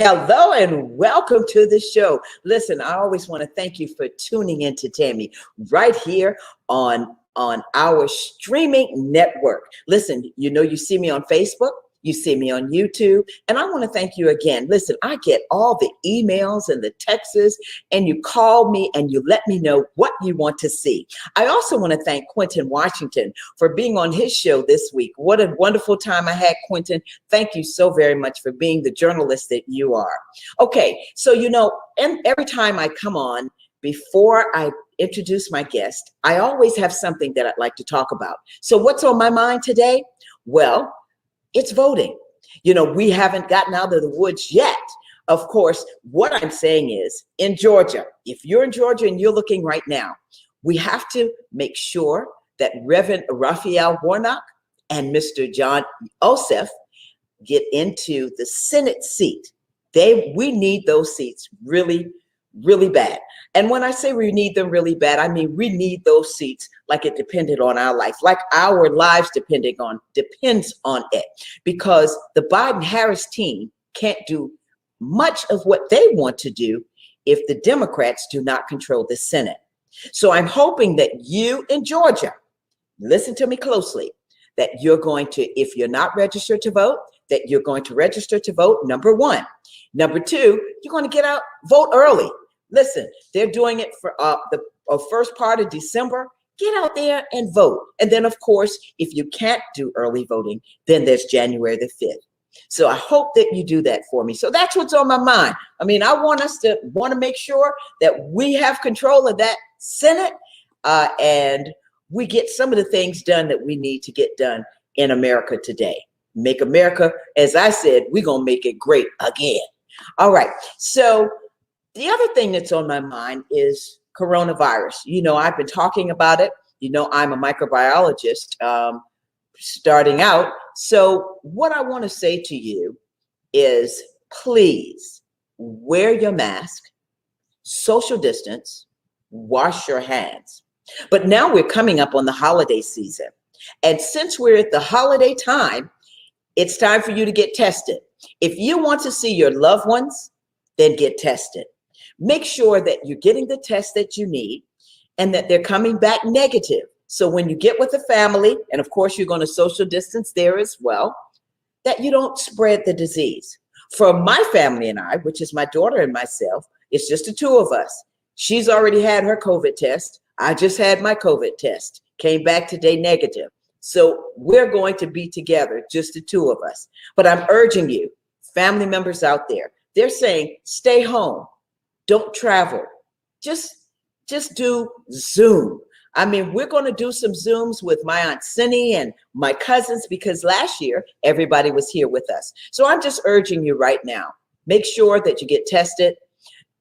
Hello and welcome to the show. Listen, I always want to thank you for tuning in to Tammy right here on our streaming network. Listen, you see me on Facebook, you see me on YouTube, and I want to thank you again. Listen, I get all the emails and the texts, and you call me and you let me know what you want to see. I also want to thank Quentin Washington for being on his show this week. What a wonderful time I had, Quentin. Thank you so very much for being the journalist that you are. Okay, so and every time I come on, before I introduce my guest, I always have something that I'd like to talk about. So what's on my mind today? Well, it's voting. We haven't gotten out of the woods yet. Of course, what I'm saying is in Georgia, if you're in Georgia and you're looking right now, we have to make sure that Reverend Raphael Warnock and Mr. John Ossoff get into the Senate seat. We need those seats really, really bad. And when I say we need them really bad, I mean we need those seats like it depended on our life, like our lives depends on it, because the Biden-Harris team can't do much of what they want to do if the Democrats do not control the Senate. So I'm hoping that you in Georgia, listen to me closely, that you're going to, if you're not registered to vote, that you're going to register to vote, number one. Number two, you're going to get out, vote early. Listen, they're doing it for the first part of December. Get out there and vote. And then, of course, if you can't do early voting, then there's January the 5th. So I hope that you do that for me. So that's what's on my mind. I mean, I want to make sure that we have control of that Senate and we get some of the things done that we need to get done in America today. Make America, as I said, we're going to make it great again. All right. So the other thing that's on my mind is coronavirus. I've been talking about it. I'm a microbiologist starting out. So what I want to say to you is please wear your mask, social distance, wash your hands. But now we're coming up on the holiday season. And since we're at the holiday time, it's time for you to get tested. If you want to see your loved ones, then get tested. Make sure that you're getting the test that you need and that they're coming back negative. So when you get with the family, and of course you're going to social distance there as well, that you don't spread the disease. For my family and I, which is my daughter and myself, it's just the two of us. She's already had her COVID test. I just had my COVID test. Came back today negative. So we're going to be together, just the two of us. But I'm urging you, family members out there, they're saying, stay home. Don't travel. Just do Zoom. I mean, we're going to do some Zooms with my Aunt Cindy and my cousins because last year, everybody was here with us. So I'm just urging you right now, make sure that you get tested.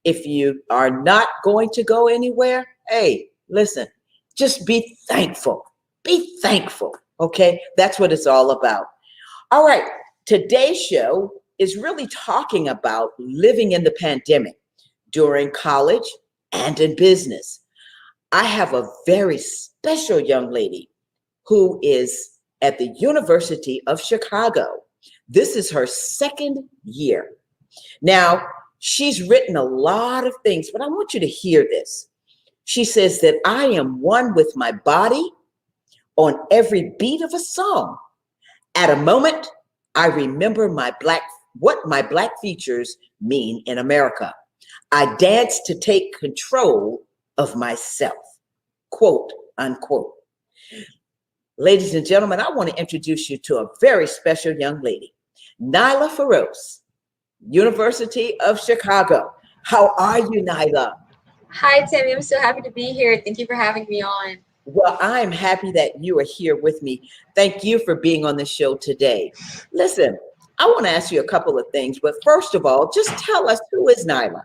If you are not going to go anywhere, hey, listen, just be thankful. Be thankful, okay? That's what it's all about. All right, today's show is really talking about living in the pandemic during college and in business. I have a very special young lady who is at the University of Chicago. This is her second year. Now, she's written a lot of things, but I want you to hear this. She says that I am one with my body on every beat of a song. At a moment, I remember what my Black features mean in America. I dance to take control of myself, quote, unquote. Ladies and gentlemen, I want to introduce you to a very special young lady, Nyla Feroz, University of Chicago. How are you, Nyla? Hi, Tammy. I'm so happy to be here. Thank you for having me on. Well, I'm happy that you are here with me. Thank you for being on the show today. Listen, I want to ask you a couple of things, but first of all, just tell us, who is Nyla?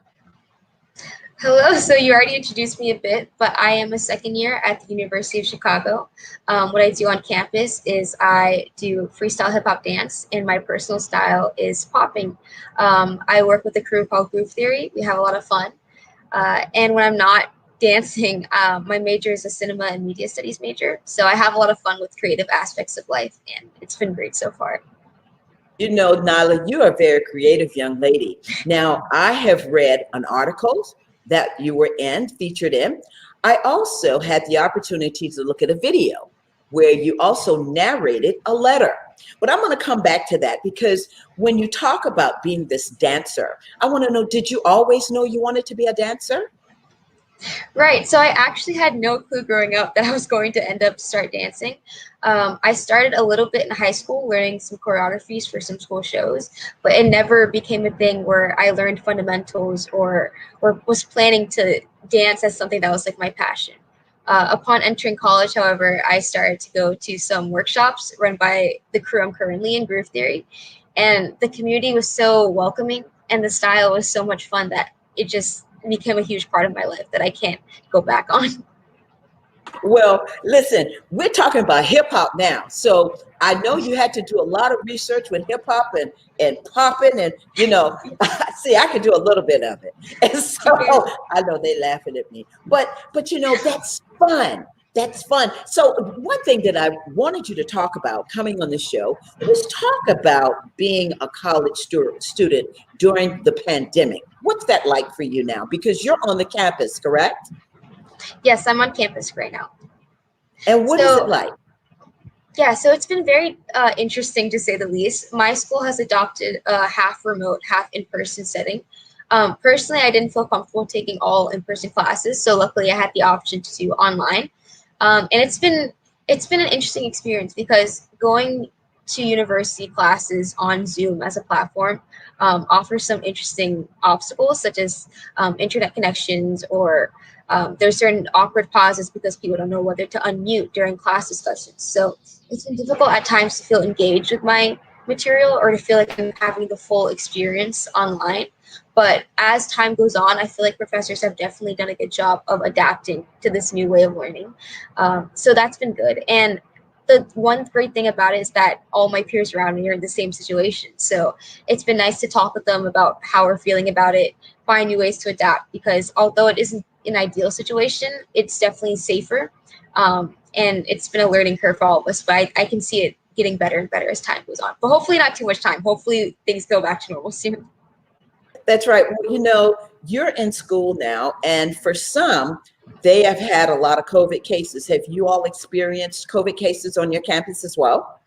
Hello. So you already introduced me a bit, but I am a second year at the University of Chicago. What I do on campus is I do freestyle hip hop dance, and my personal style is popping. I work with a crew called Groove Theory. We have a lot of fun. And when I'm not dancing, my major is a cinema and media studies major. So I have a lot of fun with creative aspects of life, and it's been great so far. You know, Nyla, you are a very creative young lady. Now, I have read an article that you were in, featured in. I also had the opportunity to look at a video where you also narrated a letter. But I'm going to come back to that because when you talk about being this dancer, I want to know, did you always know you wanted to be a dancer? Right. So I actually had no clue growing up that I was going to end up start dancing. I started a little bit in high school, learning some choreographies for some school shows, but it never became a thing where I learned fundamentals or was planning to dance as something that was like my passion. Upon entering college, however, I started to go to some workshops run by the crew I'm currently in, Groove Theory, and the community was so welcoming and the style was so much fun that it just became a huge part of my life that I can't go back on. Well, listen, we're talking about hip hop now. So I know you had to do a lot of research with hip hop and popping and, you know, see, I could do a little bit of it. And so I know they laughing at me, but you know, that's fun. That's fun. So one thing that I wanted you to talk about coming on the show was talk about being a college student during the pandemic. What's that like for you now? Because you're on the campus, correct? Yes, I'm on campus right now. And what is it So like? yeah, so it's been very interesting to say the least. My school has adopted a half remote, half in-person setting. Personally, I didn't feel comfortable taking all in-person classes, so luckily I had the option to do online. And it's been an interesting experience because going to university classes on Zoom as a platform offers some interesting obstacles, such as internet connections or there's certain awkward pauses because people don't know whether to unmute during class discussions. So it's been difficult at times to feel engaged with my material or to feel like I'm having the full experience online. But as time goes on, I feel like professors have definitely done a good job of adapting to this new way of learning. So that's been good. And the one great thing about it is that all my peers around me are in the same situation. So it's been nice to talk with them about how we're feeling about it, find new ways to adapt, because although it isn't an ideal situation, it's definitely safer. And it's been a learning curve for all of us, but I can see it getting better and better as time goes on. But hopefully not too much time. Hopefully things go back to normal soon. That's right. Well, you know, you're in school now, and for some, they have had a lot of COVID cases. Have you all experienced COVID cases on your campus as well?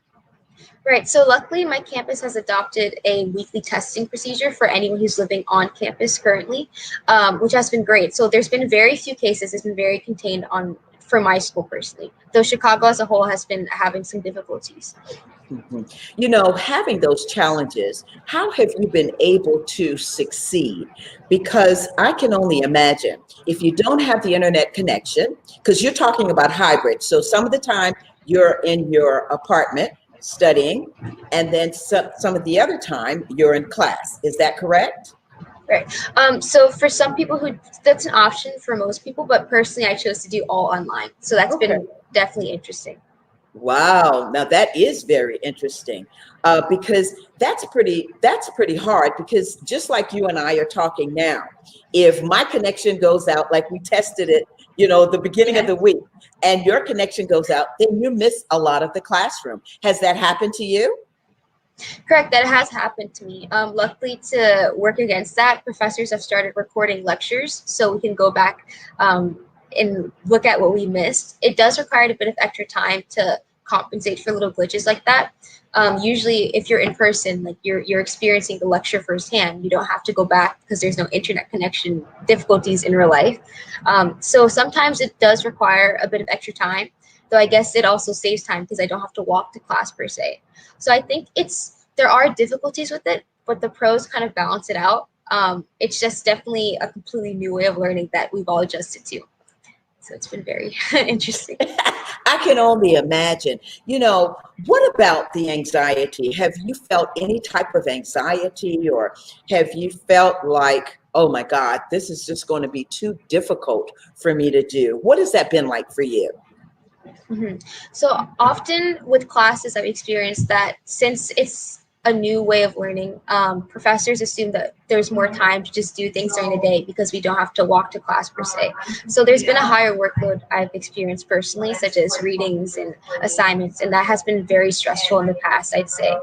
Right. So luckily, my campus has adopted a weekly testing procedure for anyone who's living on campus currently, which has been great. So there's been very few cases. It's been very contained on for my school personally, though Chicago as a whole has been having some difficulties. Mhm. You know, having those challenges, how have you been able to succeed? Because I can only imagine if you don't have the internet connection, because you're talking about hybrid. So some of the time you're in your apartment studying, and then some of the other time you're in class. Is that correct? Right. So for some people who that's an option for most people, but personally, I chose to do all online. So that's Okay. been definitely interesting. Wow, now that is very interesting because that's pretty hard because just like you and I are talking now, if my connection goes out, like we tested it, you know, the beginning of Yeah. the week, and your connection goes out, then you miss a lot of the classroom. Has that happened to you? Correct. That has happened to me. Luckily, to work against that, professors have started recording lectures so we can go back and look at what we missed. It does require a bit of extra time to compensate for little glitches like that. Usually, if you're in person, like you're experiencing the lecture firsthand, you don't have to go back because there's no internet connection difficulties in real life. So sometimes it does require a bit of extra time, though I guess it also saves time because I don't have to walk to class per se. So I think there are difficulties with it, but the pros kind of balance it out. It's just definitely a completely new way of learning that we've all adjusted to. So it's been very interesting. I can only imagine. You know, what about the anxiety? Have you felt any type of anxiety, or have you felt like, oh my God, this is just going to be too difficult for me to do? What has that been like for you? Mhm. So often with classes, I've experienced that since it's a new way of learning, professors assume that there's more time to just do things during the day because we don't have to walk to class per se. So there's been a higher workload I've experienced personally, such as readings and assignments, and that has been very stressful in the past, I'd say.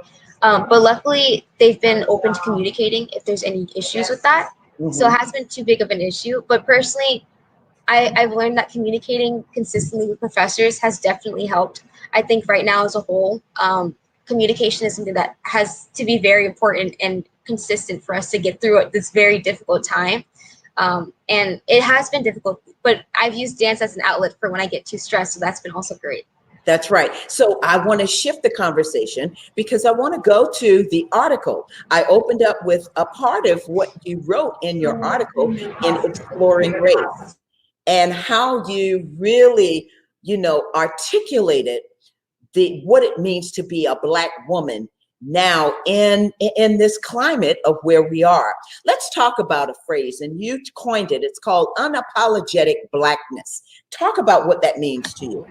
But luckily, they've been open to communicating if there's any issues with that. So it Mhm. hasn't been too big of an issue. But personally, I've learned that communicating consistently with professors has definitely helped. I think right now as a whole, communication is something that has to be very important and consistent for us to get through this very difficult time. And it has been difficult, but I've used dance as an outlet for when I get too stressed. So that's been also great. That's right. So I want to shift the conversation because I want to go to the article. I opened up with a part of what you wrote in your article in Exploring Race and how you really, articulated the what it means to be a Black woman now in this climate of where we are. Let's talk about a phrase, and you coined it. It's called unapologetic Blackness. Talk about what that means to you.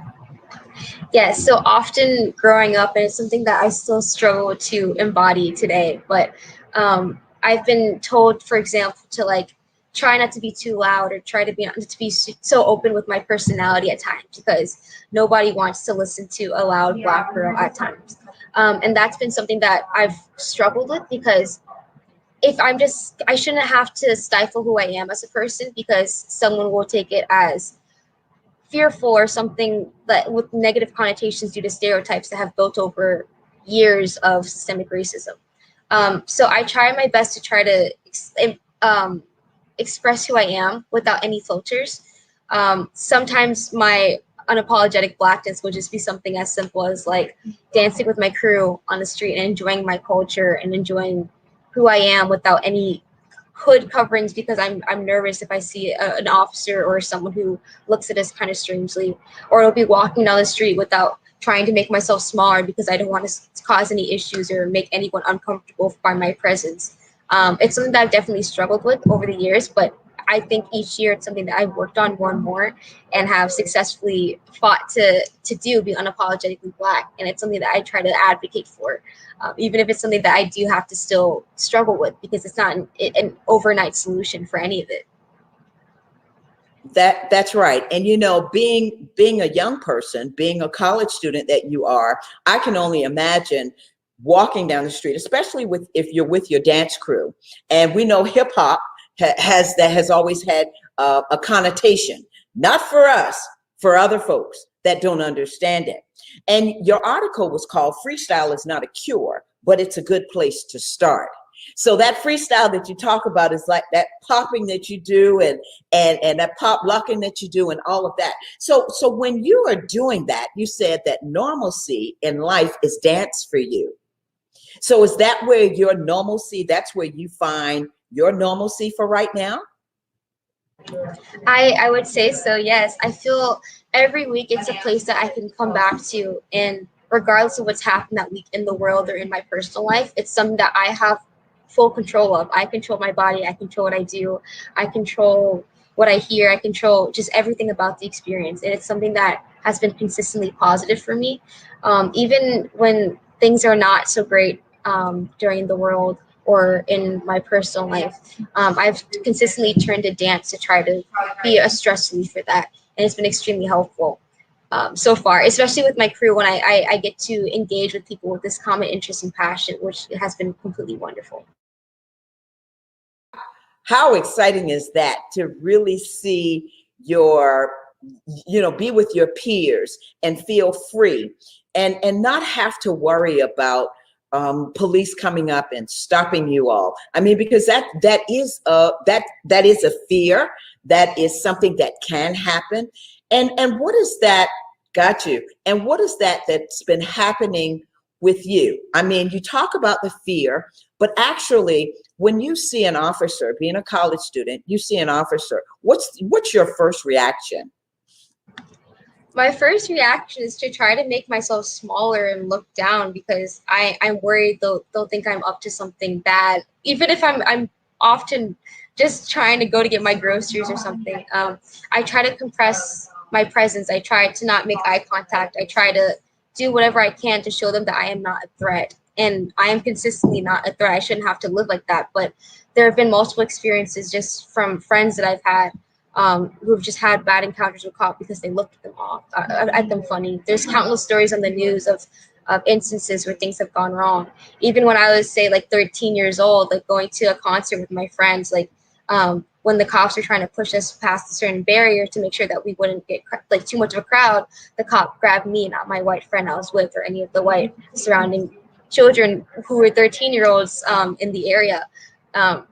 Yes, so often growing up, and it's something that I still struggle to embody today. But I've been told, for example, to like try not to be too loud or try to be so open with my personality at times because nobody wants to listen to a loud Black girl at times. And that's been something that I've struggled with because if I shouldn't have to stifle who I am as a person because someone will take it as fearful or something that with negative connotations due to stereotypes that have built over years of systemic racism. So I try my best to try to express who I am without any filters. Sometimes my unapologetic Blackness would just be something as simple as like dancing with my crew on the street and enjoying my culture and enjoying who I am without any hood coverings because I'm nervous if I see an officer or someone who looks at us kind of strangely, or I'll be walking down the street without trying to make myself smaller because I don't want to cause any issues or make anyone uncomfortable by my presence. It's something that I've definitely struggled with over the years, but I think each year it's something that I've worked on more and more and have successfully fought to be unapologetically Black, and it's something that I try to advocate for even if it's something that I do have to still struggle with because it's not an overnight solution for any of it. That's right. And being a young person, being a college student that you are, I can only imagine walking down the street, especially if you're with your dance crew. And we know hip hop has always had a connotation, not for us, for other folks that don't understand it. And your article was called "Freestyle is not a cure, but it's a good place to start." So that freestyle that you talk about is like that popping that you do and that pop locking that you do and all of that. So when you are doing that, you said that normalcy in life is dance for you. So is that where your normalcy, that's where you find your normalcy for right now? I would say so, yes. I feel every week it's a place that I can come back to, and regardless of what's happened that week in the world or in my personal life, it's something that I have full control of. I control my body, I control what I do, I control what I hear, I control just everything about the experience. And it's something that has been consistently positive for me. Even when things are not so great during the world or in my personal life, I've consistently turned to dance to try to be a stress relief for that. And it's been extremely helpful so far, especially with my crew when I get to engage with people with this common interest and passion, which has been completely wonderful. How exciting is that to really see be with your peers and feel free and not have to worry about police coming up and stopping you all. I mean, because that is a fear. That is something that can happen. And what is that? Got you. And what is that's been happening with you? I mean, you talk about the fear, but actually, when you see an officer, being a college student, you see an officer, what's your first reaction? My first reaction is to try to make myself smaller and look down because I'm worried they'll think I'm up to something bad. Even if I'm often just trying to go to get my groceries or something. I try to compress my presence. I try to not make eye contact. I try to do whatever I can to show them that I am not a threat. And I am consistently not a threat. I shouldn't have to live like that. But there have been multiple experiences just from friends that I've had who've just had bad encounters with cops because they looked at them funny. There's countless stories on the news of of instances where things have gone wrong. Even when I was, say, like 13 years old, like going to a concert with my friends, like when the cops were trying to push us past a certain barrier to make sure that we wouldn't get like too much of a crowd, the cop grabbed me, not my white friend I was with or any of the white surrounding children who were 13-year-olds in the area.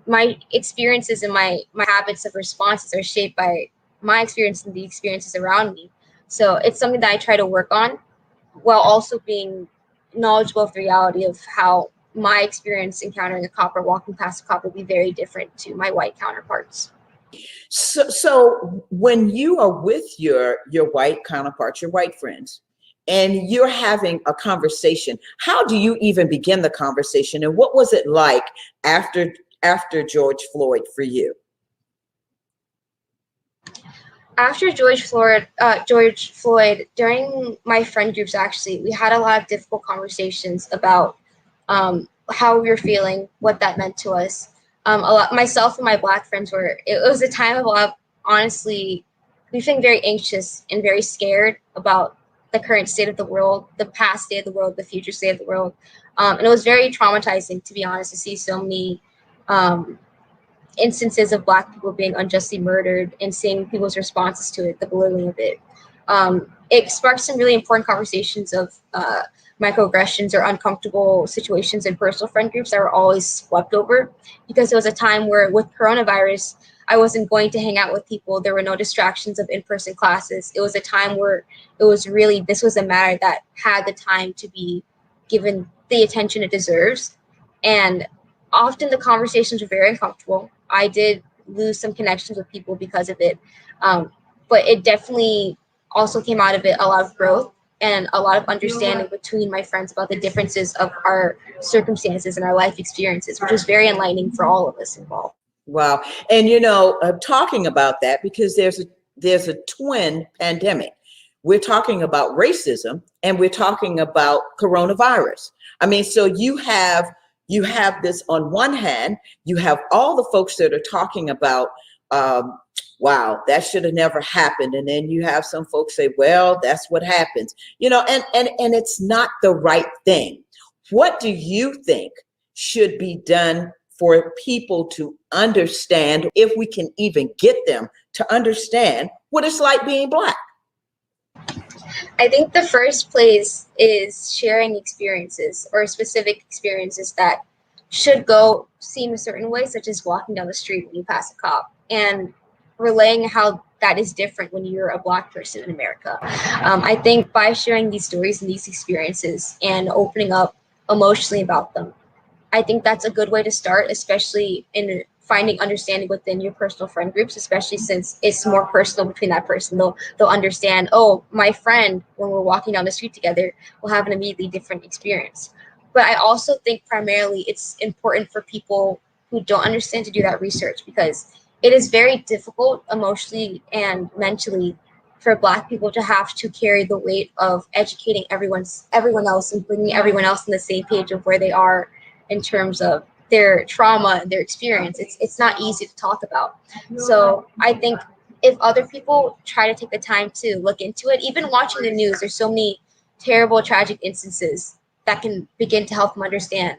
My experiences and my habits of responses are shaped by my experience and the experiences around me. So it's something that I try to work on while also being knowledgeable of the reality of how my experience encountering a cop or walking past a cop will be very different to my white counterparts. So when you are with your white counterparts, your white friends, and you're having a conversation, how do you even begin the conversation? And what was it like after George Floyd for you? After George Floyd, during my friend groups, actually, we had a lot of difficult conversations about how we were feeling, what that meant to us. Myself and my Black friends it was a time of a lot of, honestly, we feeling very anxious and very scared about the current state of the world, the past state of the world, the future state of the world. And it was very traumatizing, to be honest, to see so many instances of Black people being unjustly murdered and seeing people's responses to it, the belittling of it. It sparked some really important conversations of microaggressions or uncomfortable situations in personal friend groups that were always swept over, because it was a time where, with coronavirus, I wasn't going to hang out with people. There were no distractions of in-person classes. It was a time where this was a matter that had the time to be given the attention it deserves. And often the conversations were very uncomfortable. I did lose some connections with people because of it. But it definitely also came out of it a lot of growth and a lot of understanding between my friends about the differences of our circumstances and our life experiences, which was very enlightening for all of us involved. Wow. And talking about that, because there's a twin pandemic. We're talking about racism and we're talking about coronavirus. I mean, so you have this on one hand, you have all the folks that are talking about, wow, that should have never happened. And then you have some folks say, well, that's what happens, and it's not the right thing. What do you think should be done for people to understand, if we can even get them to understand what it's like being Black? I think the first place is sharing experiences or specific experiences that should seem a certain way, such as walking down the street when you pass a cop, and relaying how that is different when you're a Black person in America. I think by sharing these stories and these experiences and opening up emotionally about them, I think that's a good way to start, especially in finding understanding within your personal friend groups, especially since it's more personal between that person. They'll understand, oh, my friend, when we're walking down the street together, will have an immediately different experience. But I also think primarily it's important for people who don't understand to do that research, because it is very difficult emotionally and mentally for Black people to have to carry the weight of educating everyone else and bringing everyone else on the same page of where they are in terms of their trauma and their experience. It's not easy to talk about. So I think if other people try to take the time to look into it, even watching the news, there's so many terrible, tragic instances that can begin to help them understand.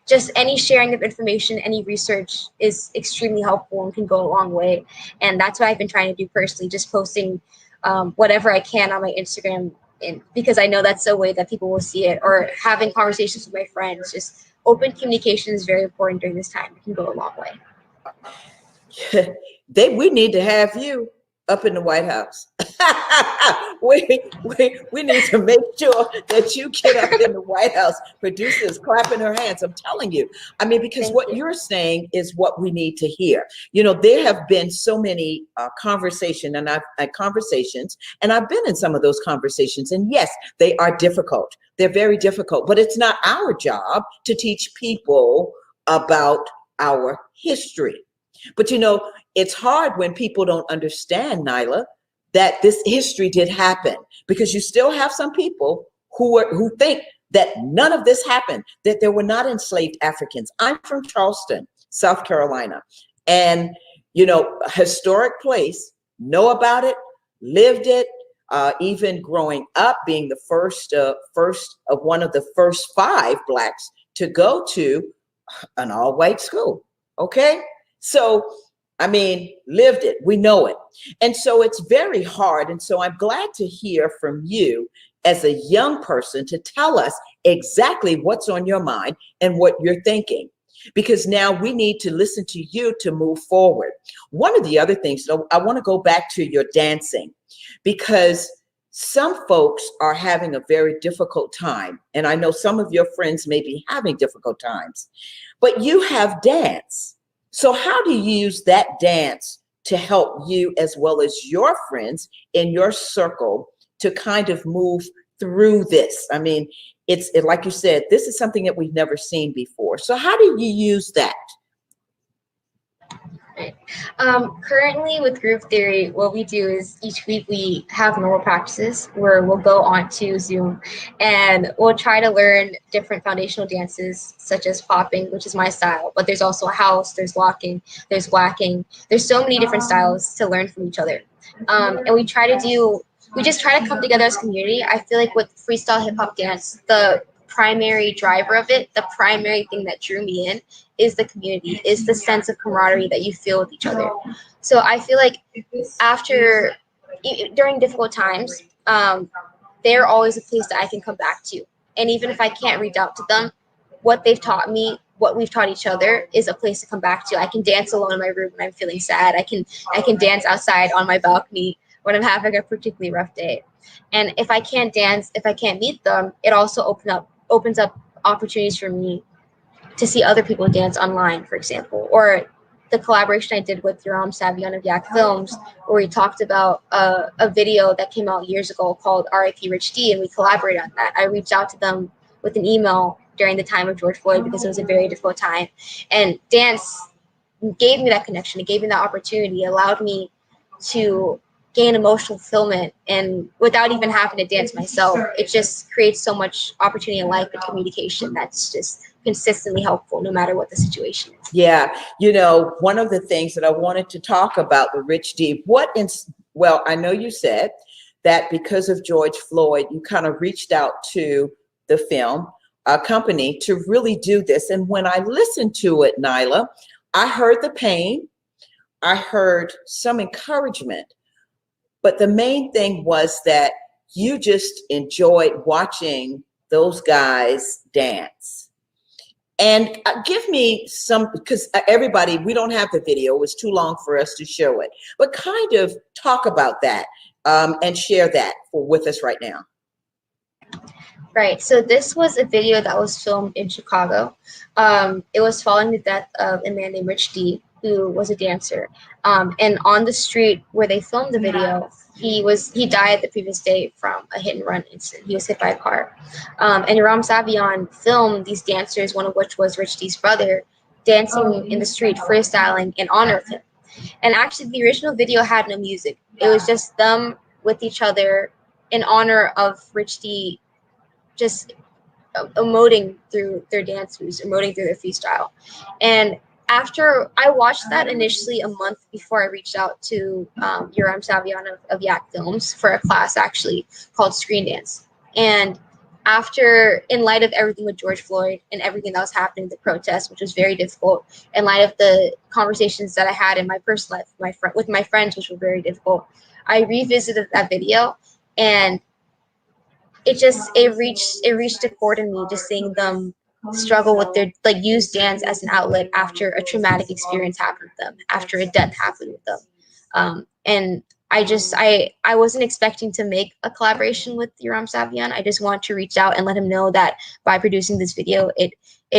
Just any sharing of information, any research is extremely helpful and can go a long way. And that's what I've been trying to do personally, just posting whatever I can on my Instagram, because I know that's a way that people will see it, or having conversations with my friends. Just open communication is very important during this time. It can go a long way. We need to have you up in the White House. we need to make sure that you get up in the White House. Producers clapping her hands. I'm telling you. I mean, because what you're saying is what we need to hear. There have been so many conversations, and I've been in some of those conversations. And yes, they are difficult. They're very difficult. But it's not our job to teach people about our history. But it's hard when people don't understand, Nyla, that this history did happen, because you still have some people who think that none of this happened, that there were not enslaved Africans. I'm from Charleston, South Carolina, and historic place, know about it, lived it. even growing up, being the first of one of the first 5 Blacks to go to an all-white school. Okay, so I mean, lived it. We know it, and so it's very hard. And so I'm glad to hear from you as a young person to tell us exactly what's on your mind and what you're thinking, because now we need to listen to you to move forward. One of the other things, though, I want to go back to your dancing, because some folks are having a very difficult time. And I know some of your friends may be having difficult times, but you have dance. So how do you use that dance to help you as well as your friends in your circle to kind of move through this? I mean, it's like you said, this is something that we've never seen before. So how do you use that? Right. Currently with group theory, what we do is each week we have normal practices where we'll go on to Zoom and we'll try to learn different foundational dances such as popping, which is my style, but there's also house, there's locking, there's whacking. There's so many different styles to learn from each other. And we just try to come together as a community. I feel like with freestyle hip hop dance, the primary driver of it, the primary thing that drew me in is the community, is the sense of camaraderie that you feel with each other. So I feel like during difficult times, they're always a place that I can come back to. And even if I can't reach out to them, what they've taught me, what we've taught each other is a place to come back to. I can dance alone in my room when I'm feeling sad. I can dance outside on my balcony when I'm having a particularly rough day. And if I can't dance, if I can't meet them, it also opens up opportunities for me to see other people dance online, for example, or the collaboration I did with Yoram Savion of Yak Films, where we talked about a video that came out years ago called R.I.P. Rich D, and we collaborated on that. I reached out to them with an email during the time of George Floyd because it was a very difficult time, and dance gave me that connection. It gave me that opportunity. It allowed me to gain emotional fulfillment, and without even having to dance myself, it just creates so much opportunity in life and communication that's just consistently helpful no matter what the situation is. Yeah, one of the things that I wanted to talk about the Rich D, well, I know you said that because of George Floyd, you kind of reached out to the film company to really do this. And when I listened to it, Nyla, I heard the pain, I heard some encouragement, but the main thing was that you just enjoyed watching those guys dance. And give me some, because everybody, we don't have the video. It was too long for us to show it. But kind of talk about that and share that with us right now. Right. So this was a video that was filmed in Chicago. It was following the death of a man named Rich D, who was a dancer. And on the street where they filmed the video, he died the previous day from a hit and run incident. He was hit by a car. And Yoram Savion filmed these dancers, one of which was Rich D's brother, dancing in the street, freestyling in honor of him. And actually, the original video had no music. It was just them with each other in honor of Rich D, just emoting through their dance moves, emoting through their freestyle. And after I watched that initially a month before I reached out to Yoram Savion of Yak Films for a class actually called Screen Dance. And in light of everything with George Floyd and everything that was happening, the protests, which was very difficult, in light of the conversations that I had in my personal life with my friends, which were very difficult, I revisited that video, and it reached a chord in me, just seeing them struggle with use dance as an outlet after a traumatic experience happened with them, after a death happened with them. And I wasn't expecting to make a collaboration with Yoram Savion. I just wanted to reach out and let him know that by producing this video, it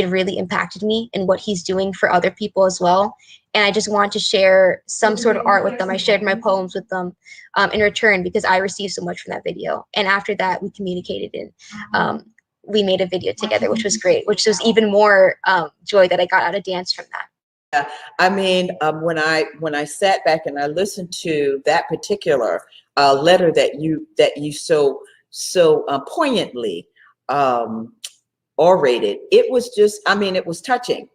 really impacted me and what he's doing for other people as well. And I just wanted to share some sort of art with them. I shared my poems with them in return because I received so much from that video. And after that, we communicated and we made a video together, which was great, which was even more joy that I got out of dance from that. Yeah, I mean, when I sat back and I listened to that particular letter that you so poignantly orated, it was just, I mean, it was touching.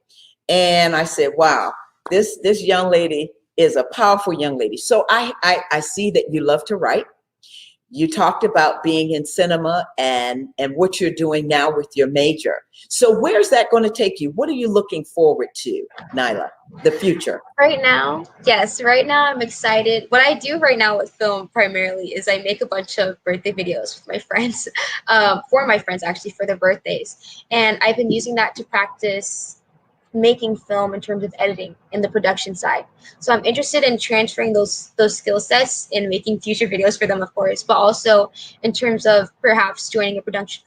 And I said, wow, this young lady is a powerful young lady. So I see that you love to write. You talked about being in cinema and what you're doing now with your major. So where's that going to take you? What are you looking forward to, Nyla, the future? Right now, yes, right now I'm excited. What I do right now with film primarily is I make a bunch of birthday videos with my friends, for my friends actually, for their birthdays. And I've been using that to practice making film in terms of editing and the production side. So I'm interested in transferring those skill sets and making future videos for them, of course, but also in terms of perhaps joining a production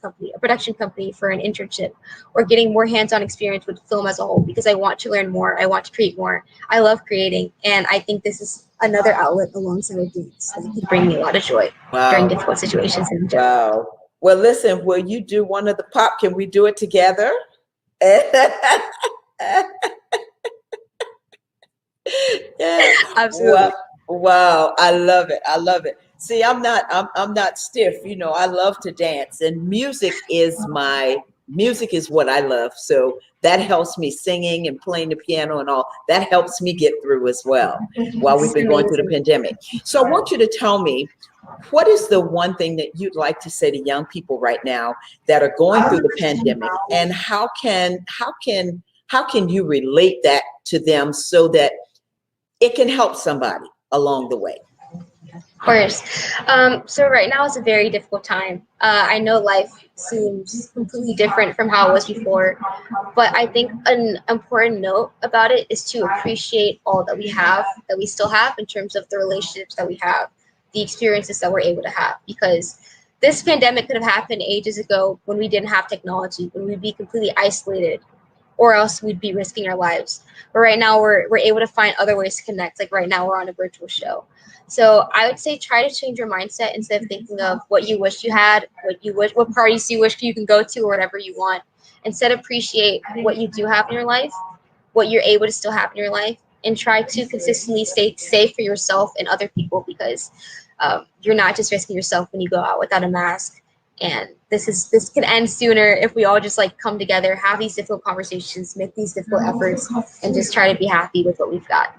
company for an internship, or getting more hands-on experience with film as a whole, because I want to learn more, I want to create more. I love creating, and I think this is another outlet alongside with dance that can bring me a lot of joy during Wow. difficult situations in general. Wow. Well, listen, will you do one of the pop? Can we do it together? Yeah. Wow. Absolutely. Wow. I love it. I love it. See, I'm not stiff. You know, I love to dance, and music is what I love. So that helps me, singing and playing the piano and all. That helps me get through as well while This we've is been going through the amazing. pandemic. So I want you to tell me, what is the one thing that you'd like to say to young people right now that are going through the pandemic, and how can you relate that to them so that it can help somebody along the way? Of course. So right now is a very difficult time. I know life seems completely different from how it was before, but I think an important note about it is to appreciate all that we have, that we still have, in terms of the relationships that we have, the experiences that we're able to have. Because this pandemic could have happened ages ago when we didn't have technology, when we'd be completely isolated, or else we'd be risking our lives. But right now we're able to find other ways to connect. Like right now we're on a virtual show. So I would say try to change your mindset instead of thinking of what you wish you had, what parties you wish you can go to, or whatever you want. Instead, appreciate what you do have in your life, what you're able to still have in your life, and try to consistently stay safe for yourself and other people, because you're not just risking yourself when you go out without a mask. And this can end sooner if we all just like come together, have these difficult conversations, make these difficult efforts, and just try to be happy with what we've got.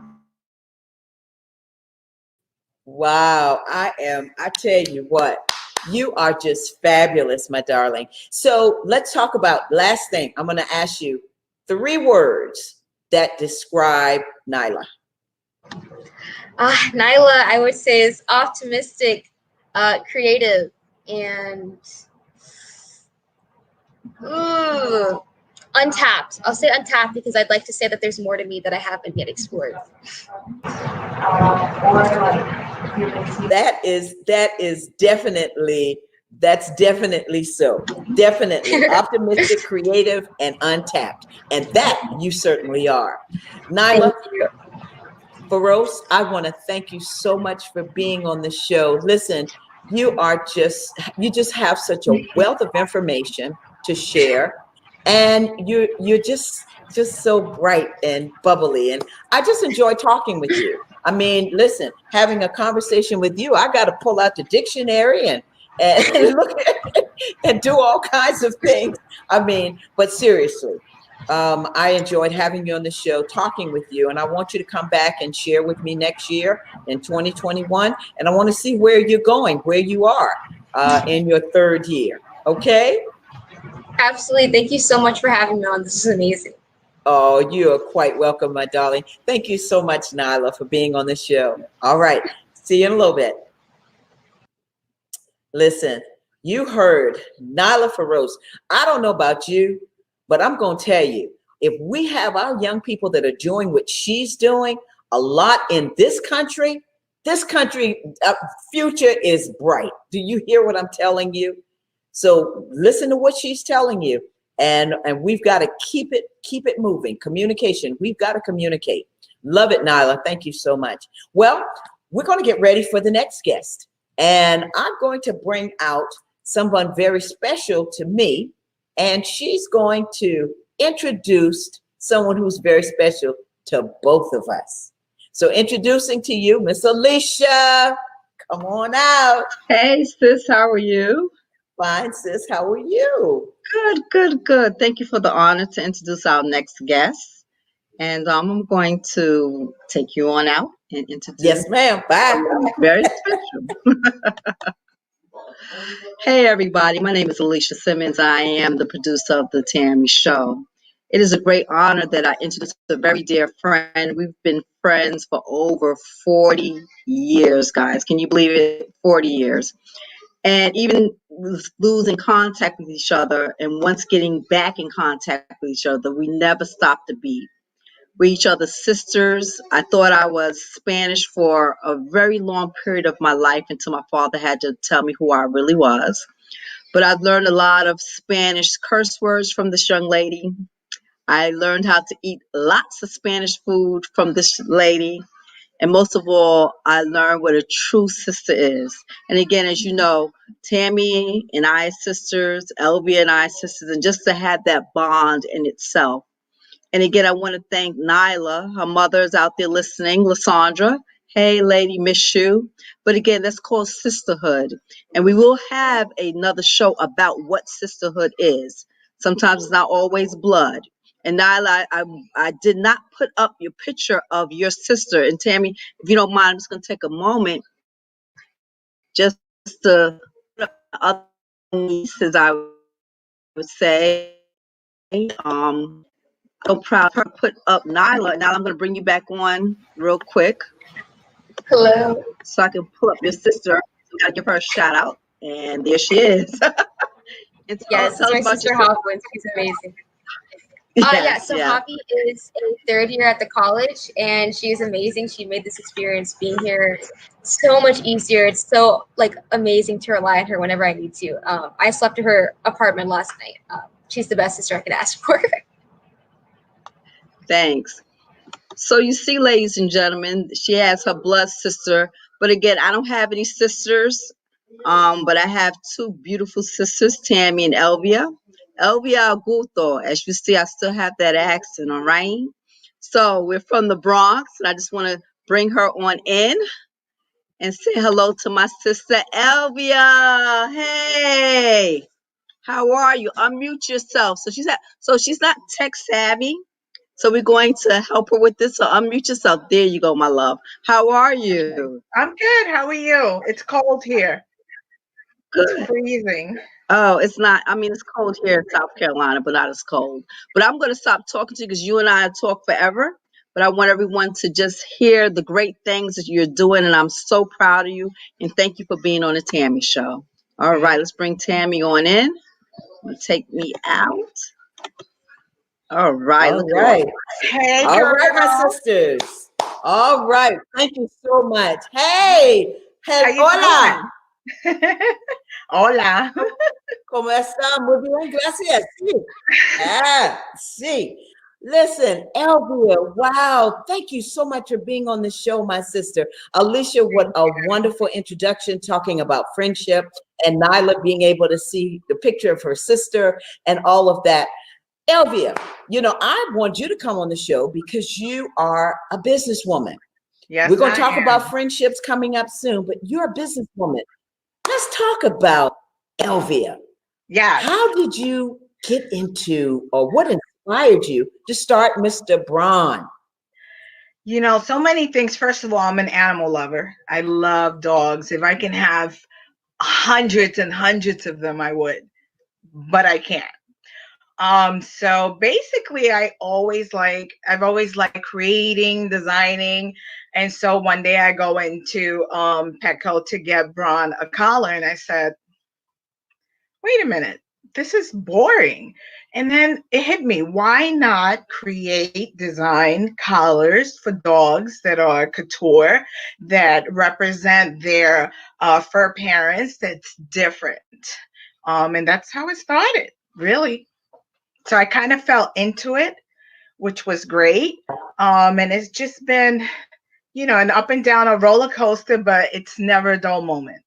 Wow, I tell you what, you are just fabulous, my darling. So let's talk about last thing. I'm going to ask you 3 words that describe Nyla. Nyla, I would say, is optimistic, creative, and ooh, untapped. I'll say untapped because I'd like to say that there's more to me that I haven't yet explored. That is that's definitely so. Definitely optimistic, creative, and untapped. And that you certainly are. Nyla Thank you. Feroz, I want to thank you so much for being on the show. Listen, you just have such a wealth of information to share, and you're just so bright and bubbly, and I just enjoy talking with you. I mean, listen, having a conversation with you, I got to pull out the dictionary and look at, and do all kinds of things. I mean, but seriously, I enjoyed having you on the show, talking with you, and I want you to come back and share with me next year in 2021. And I want to see where you're going, where you are in your 3rd year. Okay? Absolutely. Thank you so much for having me on. This is amazing. Oh, you are quite welcome, my darling. Thank you so much, Nyla, for being on the show. All right. See you in a little bit. Listen, you heard Nyla Feroz. I don't know about you, but I'm going to tell you, if we have our young people that are doing what she's doing a lot in this country future is bright. Do you hear what I'm telling you? So listen to what she's telling you. And we've got to keep it moving. Communication. We've got to communicate. Love it, Nyla. Thank you so much. Well, we're going to get ready for the next guest. And I'm going to bring out someone very special to me. And she's going to introduce someone who's very special to both of us. So introducing to you, Miss Alicia. Come on out. Hey, sis, how are you? Fine, sis. How are you? Good, good, good. Thank you for the honor to introduce our next guest. And I'm going to take you on out and introduce Yes, ma'am. Bye. someone very special. Hey, everybody. My name is Alicia Simmons. I am the producer of The Tammy Show. It is a great honor that I introduce a very dear friend. We've been friends for over 40 years, guys. Can you believe it? 40 years. And even losing contact with each other and once getting back in contact with each other, we never stopped to beat. We're each other's sisters. I thought I was Spanish for a very long period of my life until my father had to tell me who I really was. But I've learned a lot of Spanish curse words from this young lady. I learned how to eat lots of Spanish food from this lady. And most of all, I learned what a true sister is. And again, as you know, Tammy and I are sisters, Elvia and I are sisters, and just to have that bond in itself. And again, I want to thank Nyla. Her mother's out there listening, Lysandra. Hey, lady, miss you. But again, that's called sisterhood. And we will have another show about what sisterhood is. Sometimes it's not always blood. And Nyla, I did not put up your picture of your sister. And Tammy, if you don't mind, I'm just going to take a moment just to put up other nieces, I would say. So proud to put up Nyla. Now I'm going to bring you back on real quick Hello. so I can pull up your sister. We got to give her a shout out. And there she is. And Yes, tell it's us my about sister your sister. Hopkins. She's amazing. Yeah, Yes, so yeah. Hoppy is a third year at the college, and she's amazing. She made this experience being here so much easier. It's so like amazing to rely on her whenever I need to. I slept at her apartment last night. She's the best sister I could ask for. Thanks. So you see, ladies and gentlemen, she has her blood sister. But again, I don't have any sisters. But I have two beautiful sisters, Tammy and Elvia. Elvia Augusto. As you see, I still have that accent, all right? So we're from the Bronx, and I just want to bring her on in and say hello to my sister Elvia. Hey, how are you? Unmute yourself. So she's not tech savvy. So we're going to help her with this. So unmute yourself. There you go, my love. How are Okay. you? I'm good. How are you? It's cold here. It's Good. freezing. Oh, it's not. I mean, it's cold here in South Carolina, but not as cold. But I'm going to stop talking to you because you and I talk forever. But I want everyone to just hear the great things that you're doing, and I'm so proud of you. And thank you for being on the Tammy Show. All right, let's bring Tammy on in. Take me out. All right, All look at all. right. Hey, All girl. right, my sisters. All right. Thank you so much. Hey, How you hola. doing? Hola. ¿Cómo está? Muy bien, gracias. Sí. Sí. Listen, Elvia, wow. Thank you so much for being on the show, my sister. Alicia, what a wonderful introduction talking about friendship, and Nyla being able to see the picture of her sister and all of that. Elvia, I want you to come on the show because you are a businesswoman. We're Yes, going to I talk about am. friendships coming up soon, but you're a businesswoman. Let's talk about Elvia. Yes. How did you get into, or what inspired you to start Mr. Braun? So many things. First of all, I'm an animal lover. I love dogs. If I can have hundreds and hundreds of them, I would, but I can't. So basically I've always liked creating, designing. And so one day I go into Petco to get Braun a collar, and I said, wait a minute, this is boring. And then it hit me, why not create design collars for dogs that are couture, that represent their fur parents, that's different. And that's how it started, really. So I kind of fell into it, which was great. And it's just been, an up and down, a roller coaster, but it's never a dull moment.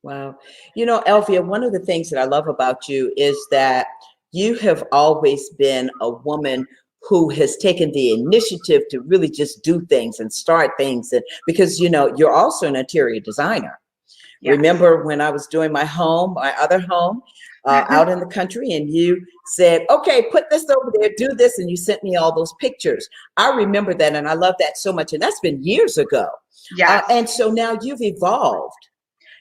Wow. Elvia, one of the things that I love about you is that you have always been a woman who has taken the initiative to really just do things and start things. And because, you're also an interior designer. Yes. Remember when I was doing my other home, out in the country, and you said, okay, put this over there, do this, and you sent me all those pictures. I remember that, and I love that so much, and that's been years ago. Yes. And so now you've evolved.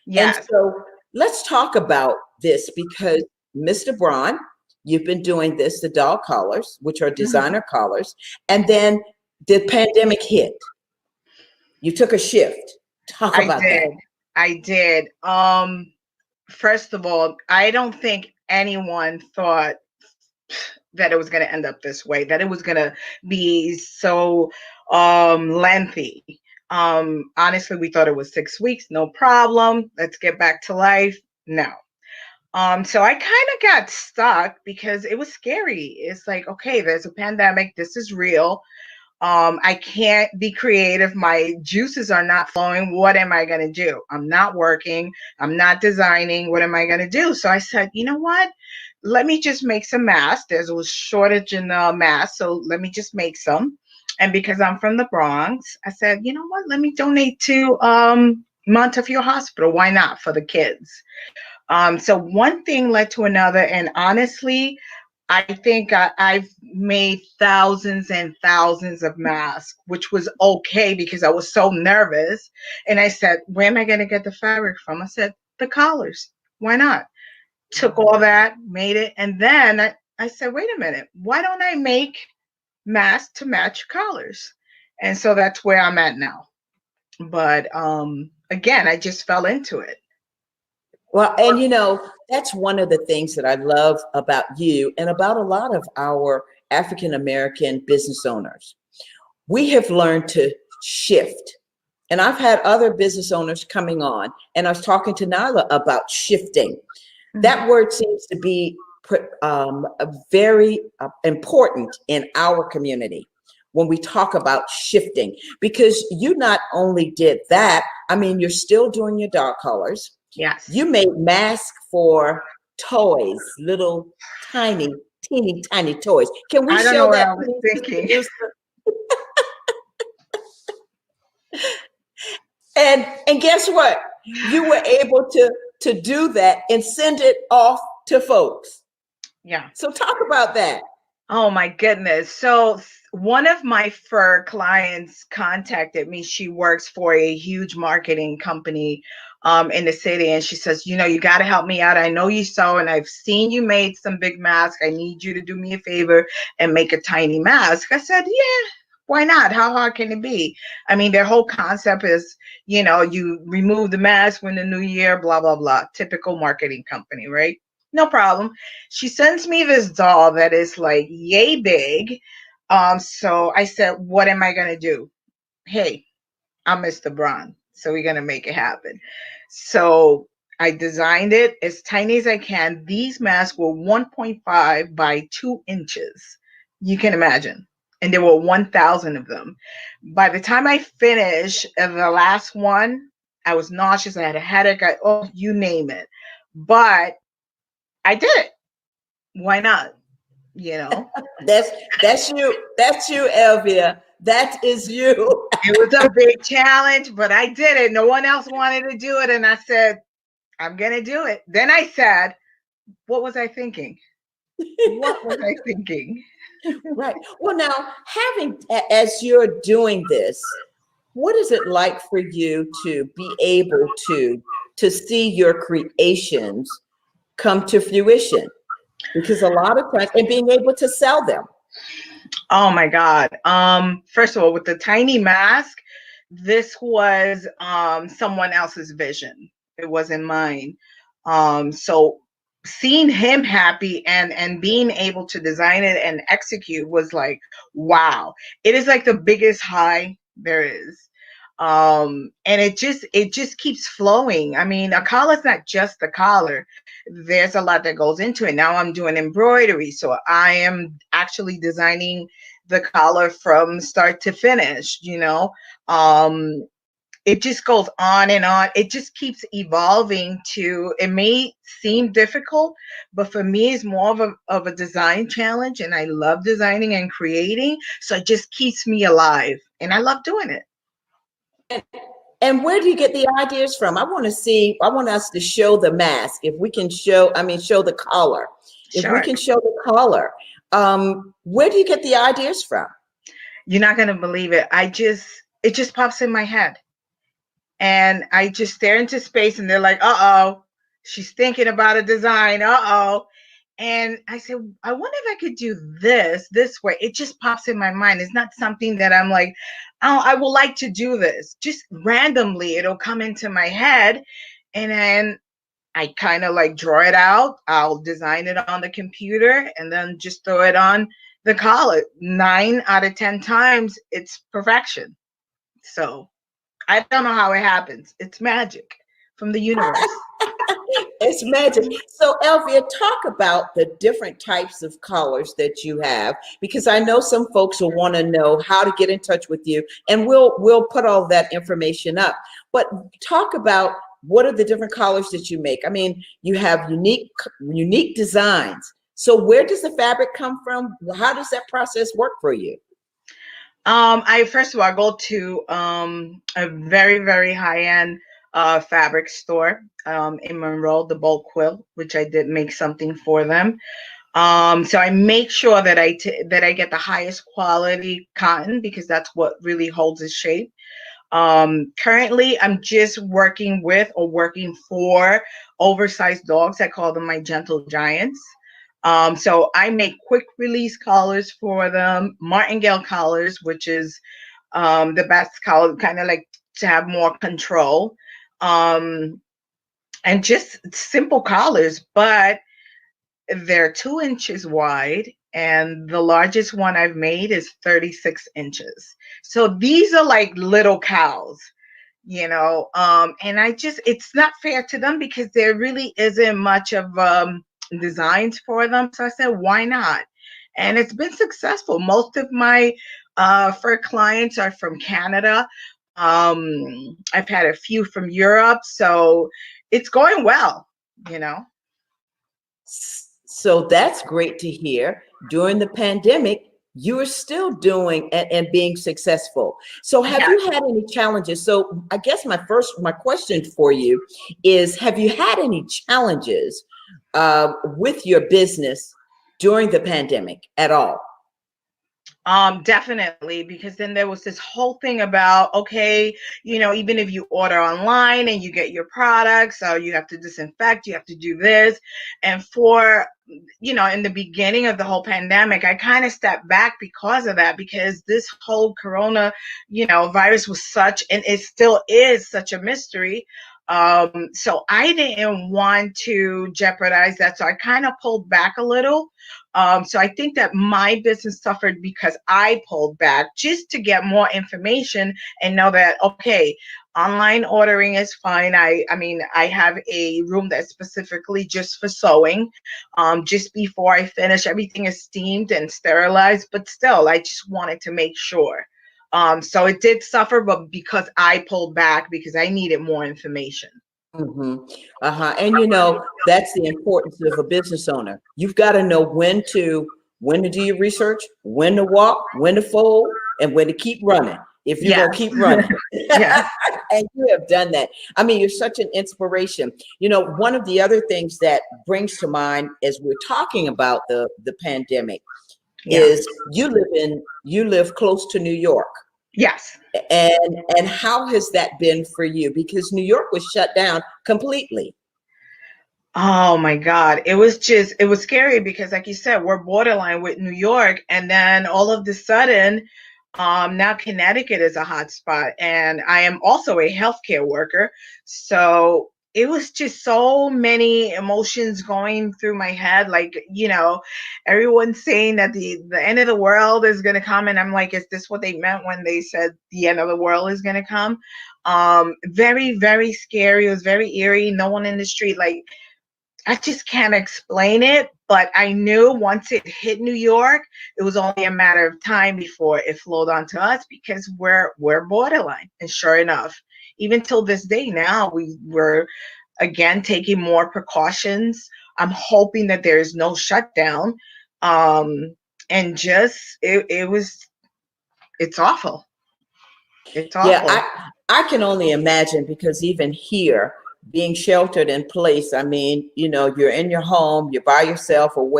And Yes. so let's talk about this, because Mr. Braun, you've been doing this, the dog collars, which are designer collars, and then the pandemic hit. You took a shift. Talk I about that. did. I did. First of all, I don't think anyone thought that it was going to end up this way, that it was going to be so lengthy. Honestly, we thought it was 6 weeks, no problem. Let's get back to life. No. So I kind of got stuck because it was scary. It's like, okay, there's a pandemic. This is real. I can't be creative. My juices are not flowing. What am I going to do? I'm not working. I'm not designing. What am I going to do? So I said, you know what? Let me just make some masks. There's a shortage in masks, so let me just make some. And because I'm from the Bronx, I said, you know what? Let me donate to Montefiore Hospital. Why not, for the kids? So one thing led to another, and honestly, I think I've made thousands and thousands of masks, which was okay because I was so nervous. And I said, where am I going to get the fabric from? I said, the collars. Why not? Took all that, made it. And then I said, wait a minute, why don't I make masks to match collars? And so that's where I'm at now. But again, I just fell into it. Well, and you know, that's one of the things that I love about you and about a lot of our African American business owners. We have learned to shift. And I've had other business owners coming on, and I was talking to Nyla about shifting. That word seems to be very important in our community when we talk about shifting, because you not only did that, I mean, you're still doing your dog collars. Yes. You made masks for toys, little tiny, teeny tiny toys. Can we I don't show know what that, I was please, Mr. thinking. Producer? And guess what? You were able to do that and send it off to folks. Yeah. So talk about that. Oh my goodness. So one of my fur clients contacted me. She works for a huge marketing company in the city. And she says, you know, you got to help me out. I know you sew, and I've seen you made some big masks. I need you to do me a favor and make a tiny mask. I said, yeah, why not? How hard can it be? I mean, their whole concept is, you know, you remove the mask when the new year, blah, blah, blah. Typical marketing company, right? No problem. She sends me this doll that is like yay big. So I said, what am I going to do? Hey, I'm Mr. Braun, so we're going to make it happen. So I designed it as tiny as I can. These masks were 1.5 by 2 inches. You can imagine. And there were 1,000 of them. By the time I finished the last one, I was nauseous. I had a headache. You name it. But I did it. Why not? You know? That's you. That's you, Elvia. That is you. It was a big challenge, but I did it. No one else wanted to do it. And I said, I'm going to do it. Then I said, what was I thinking? What was I thinking? Right. Well, now, as you're doing this, what is it like for you to be able to see your creations come to fruition? Because a lot of times, and being able to sell them. Oh my God. First of all, with the tiny mask, this was someone else's vision. It wasn't mine. So seeing him happy and being able to design it and execute was like, wow. It is like the biggest high there is. And it just keeps flowing. I mean, a collar is not just a collar. There's a lot that goes into it. Now I'm doing embroidery, so I am actually designing the collar from start to finish, you know. It just goes on and on. It just keeps evolving. It may seem difficult, but for me it's more of a design challenge, and I love designing and creating, so it just keeps me alive, and I love doing it. And where do you get the ideas from? I want to see, I want us to show the mask. If we can show, I mean, show the collar. If we Sure. can show the collar, where do you get the ideas from? You're not going to believe it. It just pops in my head. And I just stare into space and they're like, uh-oh, she's thinking about a design. Uh-oh. And I said, I wonder if I could do this way. It just pops in my mind. It's not something that I'm like, oh, I would like to do this. Just randomly, it'll come into my head. And then I kind of like draw it out. I'll design it on the computer and then just throw it on the collar. 9 out of 10 times, it's perfection. So I don't know how it happens. It's magic from the universe. It's magic. So, Elvia, talk about the different types of collars that you have, because I know some folks will want to know how to get in touch with you, and we'll put all that information up. But talk about what are the different collars that you make. I mean, you have unique designs. So, where does the fabric come from? How does that process work for you? I first of all go to a very, very high-end fabric store in Monroe, the Bulk Quilt, which I did make something for them. So I make sure that I get the highest quality cotton, because that's what really holds its shape. Currently, I'm just working for oversized dogs. I call them my gentle giants. So I make quick release collars for them, martingale collars, which is the best collar, kind of like to have more control, and just simple collars, but they're 2 inches wide, and the largest one I've made is 36 inches. So these are like little cows, and it's not fair to them because there really isn't much of designs for them. So I said, why not? And it's been successful. Most of my fur clients are from Canada. I've had a few from Europe, so it's going well. So that's great to hear. During the pandemic, you are still doing and being successful. So have Yeah. you had any challenges? So I guess my question for you is, have you had any challenges with your business during the pandemic at all? Definitely, because then there was this whole thing about, okay, even if you order online and you get your products, so you have to disinfect, you have to do this. And in the beginning of the whole pandemic, I kind of stepped back because of that, because this whole corona, virus was and it still is such a mystery. So I didn't want to jeopardize that. So I kind of pulled back a little. So I think that my business suffered because I pulled back just to get more information and know that, okay, online ordering is fine. I mean, I have a room that's specifically just for sewing. Just before I finish, everything is steamed and sterilized, but still, I just wanted to make sure. So it did suffer, but because I pulled back because I needed more information. Mm-hmm. And that's the importance of a business owner. You've got to know when to do your research, when to walk, when to fold, and when to keep running. If you're going to keep running. Yes. And you have done that. I mean, you're such an inspiration. One of the other things that brings to mind as we're talking about the pandemic is you live close to New York. Yes. And how has that been for you? Because New York was shut down completely. Oh my God. It was scary because, like you said, we're borderline with New York. And then all of a sudden, now Connecticut is a hot spot. And I am also a healthcare worker. So it was just so many emotions going through my head. Like, everyone's saying that the end of the world is going to come. And I'm like, is this what they meant when they said the end of the world is going to come? Very, very scary. It was very eerie. No one in the street, like, I just can't explain it, but I knew once it hit New York, it was only a matter of time before it flowed onto us, because we're borderline. And sure enough, even till this day now, we're again taking more precautions. I'm hoping that there is no shutdown. And just it's awful. It's awful. Yeah, I can only imagine, because even here, being sheltered in place, I mean, you know, you're in your home, you're by yourself, or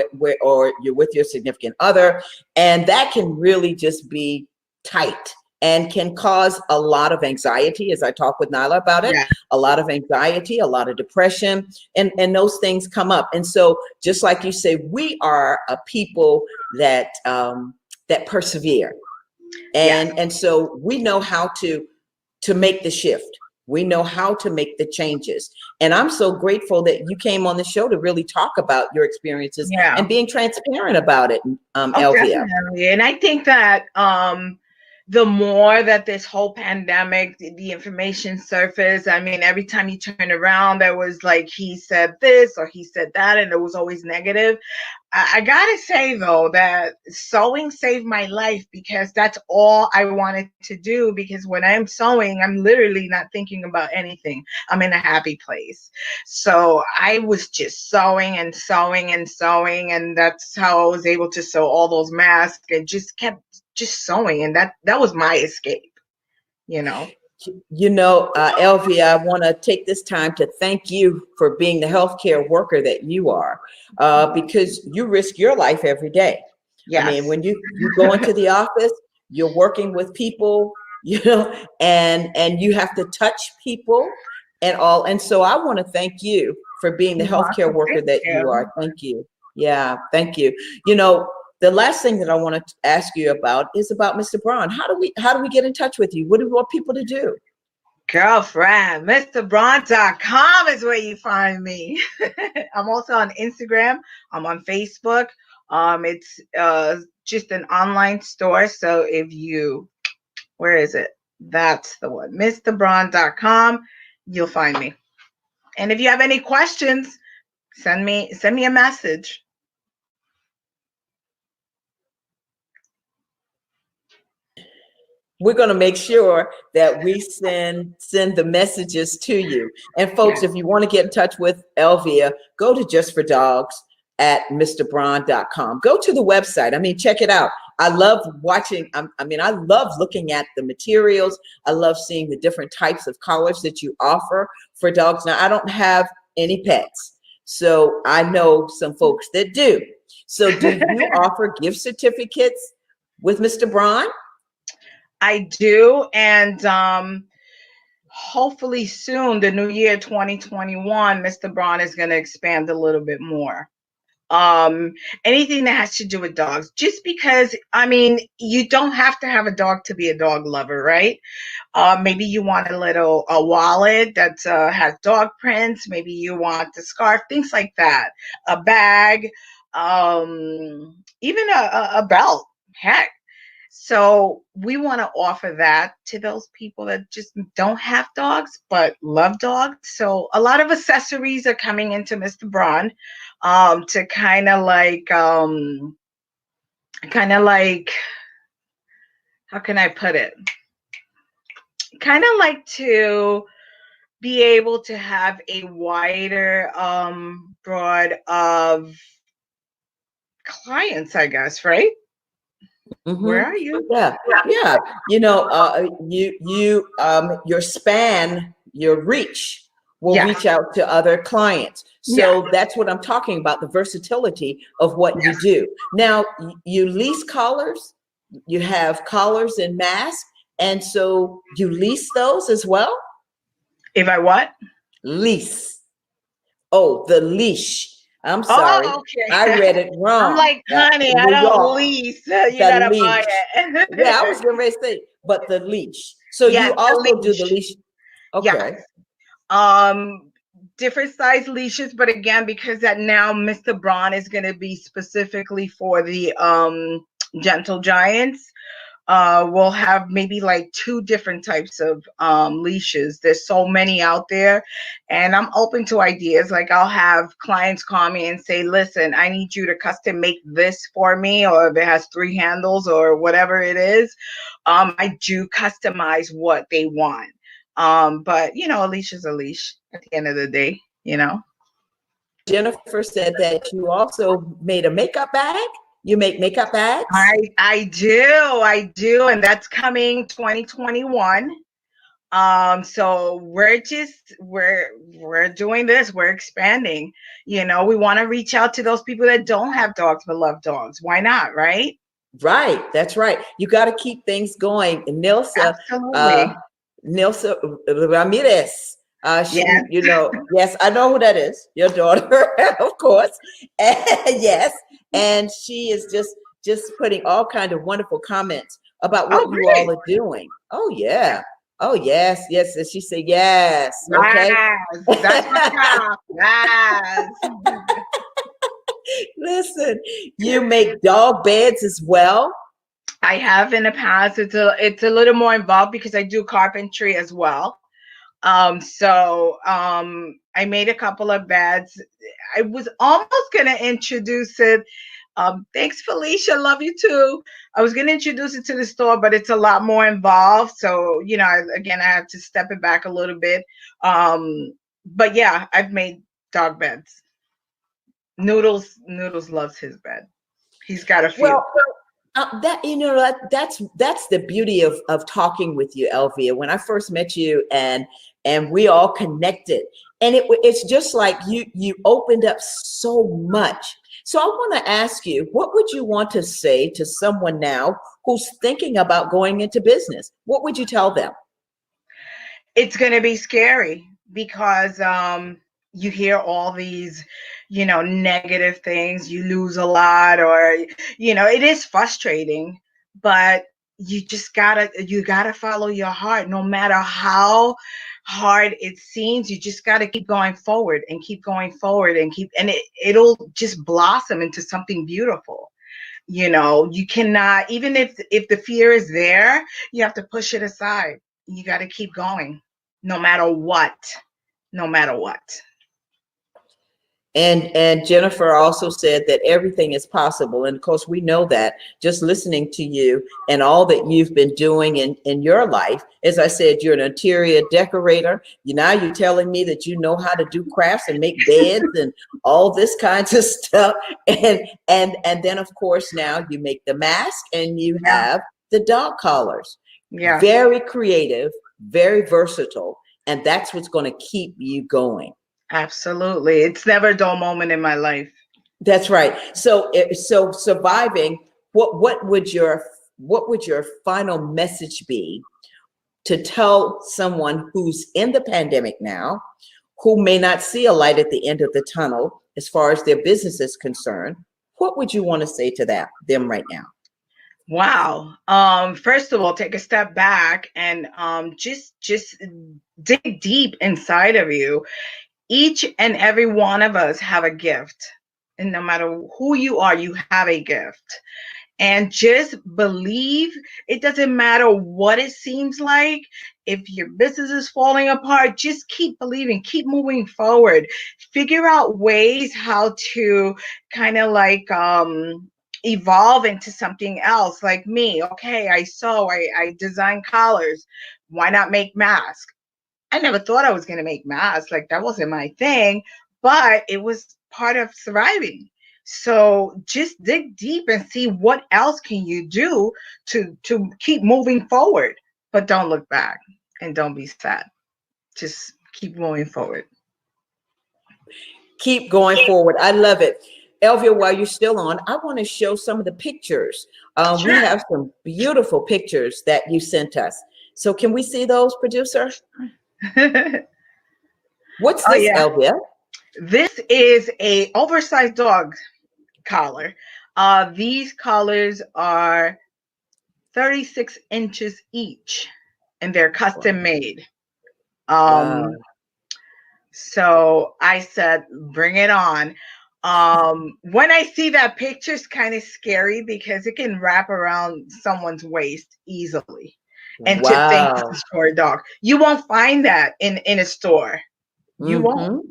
you're with your significant other, and that can really just be tight and can cause a lot of anxiety, as I talk with Nyla about it, Yeah. a lot of anxiety, a lot of depression, and those things come up. And so, just like you say, we are a people that that persevere, and so we know how to make the shift. We know how to make the changes. And I'm so grateful that you came on the show to really talk about your experiences Yeah. and being transparent about it, Oh, Elvia. definitely. And I think that the more that this whole pandemic, the information surfaced, I mean, every time you turn around, there was like, he said this or he said that, and it was always negative. I gotta say though that sewing saved my life, because that's all I wanted to do. Because when I'm sewing, I'm literally not thinking about anything. I'm in a happy place. So I was just sewing and sewing and sewing, and that's how I was able to sew all those masks, and just kept just sewing, and that was my escape, you know. You know, Elvia, I want to take this time to thank you for being the healthcare worker that you are, because you risk your life every day. I mean, Yes. when you go into the office, you're working with people, you know, and you have to touch people and all. And so I want to thank you for being the You're healthcare welcome. worker Thank that you. you are. Thank you. Yeah, thank you. You know, the last thing that I want to ask you about is about Mr. Braun. How do we get in touch with you? What do you want people to do? Girlfriend, MrBraun.com is where you find me. I'm also on Instagram. I'm on Facebook. It's just an online store. So if you, where is it? That's the one. MrBraun.com. You'll find me. And if you have any questions, send me a message. We're going to make sure that we send the messages to you. And folks, Yes. if you want to get in touch with Elvia, go to Just for Dogs at MrBraun.com. Go to the website. I mean, check it out. I love watching. I love looking at the materials. I love seeing the different types of collars that you offer for dogs. Now, I don't have any pets, so I know some folks that do. So do you offer gift certificates with Mr. Braun? I do, and hopefully soon, the new year 2021, Mr. Braun is going to expand a little bit more. Anything that has to do with dogs, just because, I mean, you don't have to have a dog to be a dog lover, right? Maybe you want a wallet that has dog prints. Maybe you want a scarf, things like that. A bag, even a belt. Heck. So we want to offer that to those people that just don't have dogs but love dogs. So a lot of accessories are coming into Mr. Braun, to kind of like how can I put it? Kind of like to be able to have a wider broad of clients, I guess, right? Where are you? Yeah, yeah. You know, your span, your reach will Yeah. reach out to other clients. So Yeah. that's what I'm talking about, the versatility of what you do. Now, you lease collars, you have collars and masks, and so you lease those as well? If I what? Lease. Oh, the leash. I'm Oh, sorry. okay. I read it wrong. I'm like, honey, I New don't York. lease. You The gotta buy leash. it. Yeah, I was going to say, but the leash. So Yes, you the also do leash. the leash. Okay. Yeah. Different size leashes, but again, because that now Mr. Braun is going to be specifically for the gentle giants, we'll have maybe like 2 different types of leashes. There's so many out there, and I'm open to ideas. Like, I'll have clients call me and say, listen, I need you to custom make this for me, or if it has 3 handles or whatever it is, I do customize what they want. But you know, a leash is a leash at the end of the day, you know. Jennifer said that you also made a makeup bag. You make makeup bags? I do, and that's coming 2021. So we're doing this, we're expanding. We want to reach out to those people that don't have dogs but love dogs. Why not, right? Right, that's right. You got to keep things going. And Absolutely. Nilsa Ramirez. Yeah. Yes, I know who that is. Your daughter, of course. And yes, and she is just putting all kind of wonderful comments about what Oh, you all great. are doing. Oh yeah. Oh yes, yes. And she said yes. Okay. Yes, that's my job. Yes. Listen, you make dog beds as well. I have in the past. It's a little more involved because I do carpentry as well. I made a couple of beds. I was almost gonna introduce it. Thanks, Felicia. Love you too. I was gonna introduce it to the store, but it's a lot more involved. So, I have to step it back a little bit. But yeah, I've made dog beds. Noodles loves his bed. He's got a few. Well, that's the beauty of talking with you, Elvia. When I first met you and we all connected, and it's just like you opened up so much. So I want to ask you, what would you want to say to someone now who's thinking about going into business? What would you tell them? It's going to be scary because you hear all these, negative things. You lose a lot, or it is frustrating, but you gotta follow your heart. No matter how hard it seems, you just gotta keep going forward and keep going forward and it'll just blossom into something beautiful. You cannot, even if the fear is there, you have to push it aside. You got to keep going no matter what. No matter what. And Jennifer also said that everything is possible. And of course, we know that just listening to you and all that you've been doing in your life. As I said, you're an interior decorator. Now you're telling me that you know how to do crafts and make beds and all this kinds of stuff. And then of course now you make the mask and you have the dog collars. Yeah. Very creative, very versatile. And that's what's going to keep you going. Absolutely. It's never a dull moment in my life. That's right. So surviving, what would your final message be to tell someone who's in the pandemic now, who may not see a light at the end of the tunnel as far as their business is concerned? What would you want to say to them right now? Wow. First of all, take a step back and just dig deep inside of you. Each and every one of us have a gift, and no matter who you are, you have a gift. And just believe. It doesn't matter what it seems like. If your business is falling apart, just keep believing, keep moving forward. Figure out ways how to kind of like evolve into something else. Like me, okay, I sew, I design collars. Why not make masks? I never thought I was going to make masks. Like, that wasn't my thing, but it was part of surviving. So just dig deep and see what else can you do to keep moving forward. But don't look back and don't be sad. Just keep moving forward. Keep going forward. I love it. Elvia, while you're still on, I want to show some of the pictures. Sure. We have some beautiful pictures that you sent us. So can we see those, producer? What's this, Elvia? This is a oversized dog collar. These collars are 36 inches each, and they're custom made. Wow. So I said, bring it on. When I see that picture, it's kind of scary because it can wrap around someone's waist easily. And to think this is for a dog. You won't find that in a store. You won't.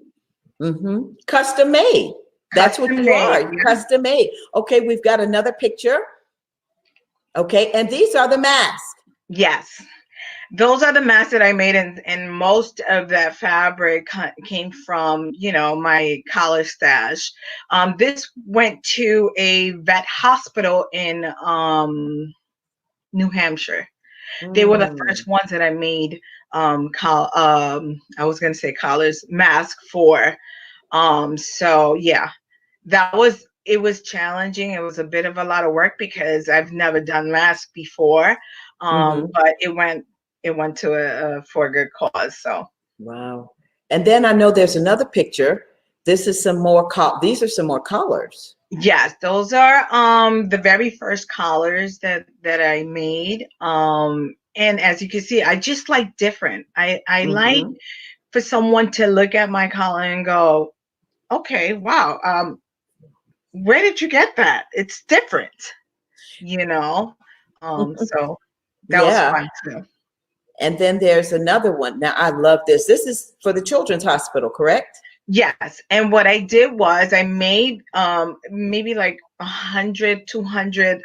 Mm-hmm. Custom made. That's what you are. Custom made. Okay, we've got another picture. Okay, and these are the masks. Yes. Those are the masks that I made, and most of that fabric came from, my college stash. This went to a vet hospital in New Hampshire. They were the first ones that I made I was going to say collars, mask for. So yeah, it was challenging. It was a bit of a lot of work because I've never done mask before. But it went to for a good cause. So wow. And then I know there's another picture. This is some more these are some more collars. yes, those are the very first collars that I made. And as you can see, I just like different. I like for someone to look at my collar and go, okay, wow, where did you get that? It's different, you know. So that was Yeah. fun too. And then there's another one. Now I love this. This is for the Children's Hospital, correct? Yes. And what I did was I made maybe like 100, 200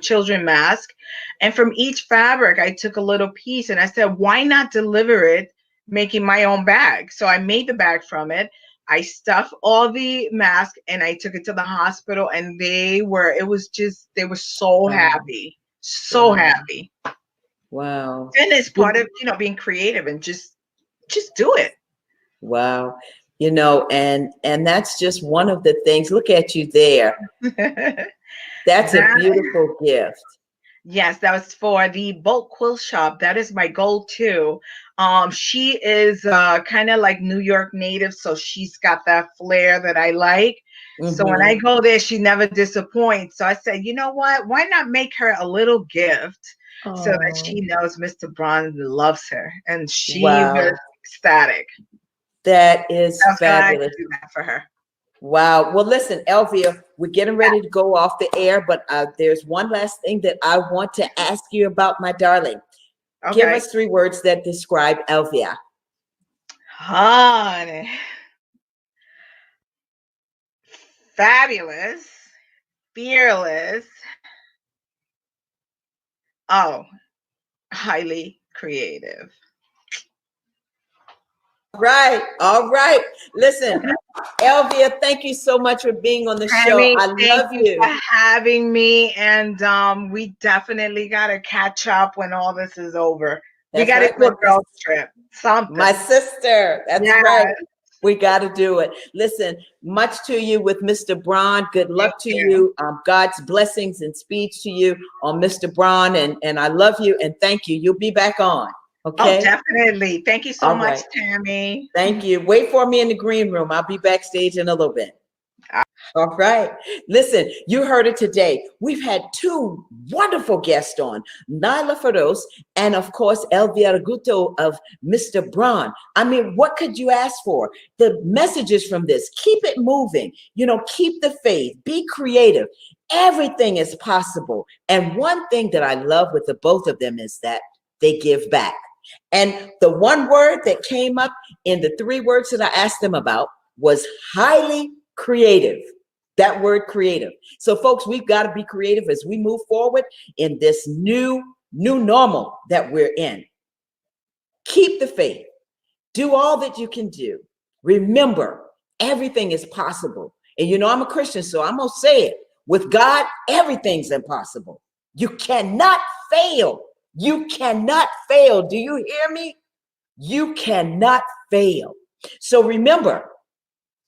children masks. And from each fabric, I took a little piece and I said, why not deliver it making my own bag? So I made the bag from it. I stuffed all the masks and I took it to the hospital, and they were so happy. So happy. Wow. And it's part of, being creative and just do it. Wow. You know, and that's just one of the things. Look at you there. That's a beautiful gift. Yes, that was for the bulk quilt shop. That is my goal too. She is kind of like New York native, so she's got that flair that I like. So when I go there, she never disappoints. So I said, you know what? Why not make her a little gift so that she knows Mr. Braun loves her? And she was ecstatic. That is fabulous. Do that for her. Wow. Well, listen, Elvia, we're getting ready to go off the air, but there's one last thing that I want to ask you about, my darling. Okay. Give us 3 words that describe Elvia. Honey. Fabulous. Fearless. Oh, highly creative. All right. Listen, Elvia, thank you so much for being on the show. I love you for having me, and we definitely got to catch up when all this is over. We got to do a girls trip. Something. My sister. That's right. We got to do it. Listen, much to you with Mr. Braun. Good luck to you. God's blessings and speeds to you on Mr. Braun. And I love you and thank you. You'll be back on. Okay. Oh, definitely. Thank you so much, Tammy. Thank you. Wait for me in the green room. I'll be backstage in a little bit. All right. Listen, you heard it today. We've had 2 wonderful guests on, Nyla Feroz and, of course, Elvia Arguto of Mr. Braun. I mean, what could you ask for? The messages from this, keep it moving, keep the faith, be creative. Everything is possible. And one thing that I love with the both of them is that they give back. And the one word that came up in the 3 words that I asked them about was highly creative. That word creative. So folks, we've got to be creative as we move forward in this new normal that we're in. Keep the faith. Do all that you can do. Remember, everything is possible. And I'm a Christian, so I'm going to say it. With God, everything's impossible. You cannot fail. You cannot fail. Do you hear me? You cannot fail. So remember,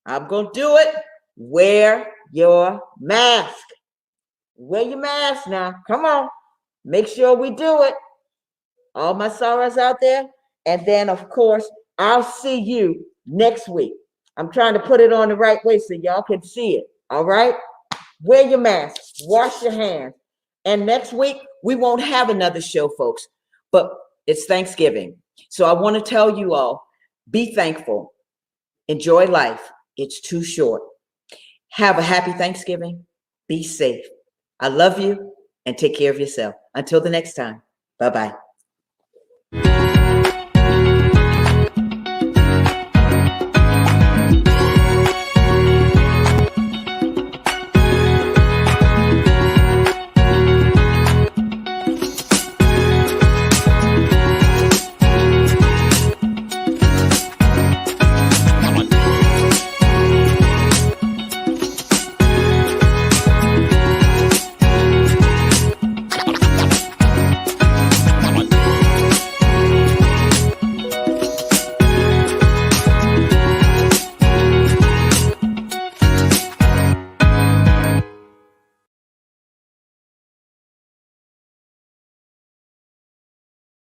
I'm going to do it. Wear your mask. Wear your mask now. Come on. Make sure we do it. All my sorrows out there. And then, of course, I'll see you next week. I'm trying to put it on the right way so y'all can see it. All right? Wear your mask. Wash your hands. And next week, we won't have another show, folks. But it's Thanksgiving. So I want to tell you all, be thankful. Enjoy life. It's too short. Have a happy Thanksgiving. Be safe. I love you and take care of yourself. Until the next time. Bye-bye.